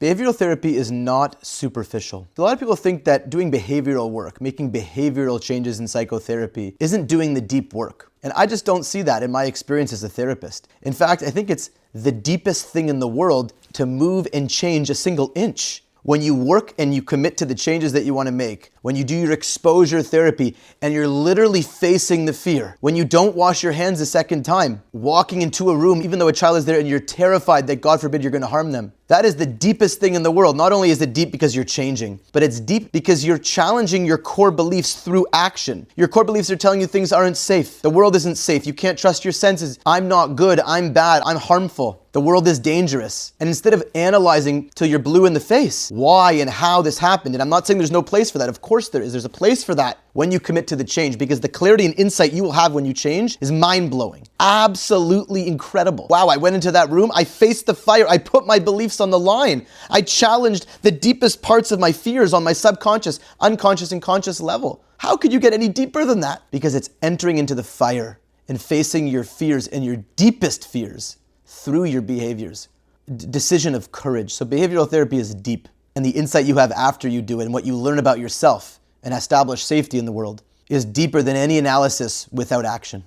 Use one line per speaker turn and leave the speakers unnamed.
Behavioral therapy is not superficial. A lot of people think that doing behavioral work, making behavioral changes in psychotherapy, isn't doing the deep work. And I just don't see that in my experience as a therapist. In fact, I think it's the deepest thing in the world to move and change a single inch. When you work and you commit to the changes that you want to make, when you do your exposure therapy and you're literally facing the fear, when you don't wash your hands a second time, walking into a room even though a child is there and you're terrified that God forbid you're going to harm them. That is the deepest thing in the world. Not only is it deep because you're changing, but it's deep because you're challenging your core beliefs through action. Your core beliefs are telling you things aren't safe. The world isn't safe. You can't trust your senses. I'm not good. I'm bad. I'm harmful. The world is dangerous. And instead of analyzing till you're blue in the face why and how this happened, and I'm not saying there's no place for that. Of course there is. There's a place for that when you commit to the change, because the clarity and insight you will have when you change is mind-blowing. Absolutely incredible. Wow, I went into that room. I faced the fire. I put my beliefs on the line. I challenged the deepest parts of my fears on my subconscious, unconscious, and conscious level. How could you get any deeper than that? Because it's entering into the fire and facing your fears and your deepest fears through your behaviors. Decision of courage. So behavioral therapy is deep, and the insight you have after you do it and what you learn about yourself and establish safety in the world is deeper than any analysis without action.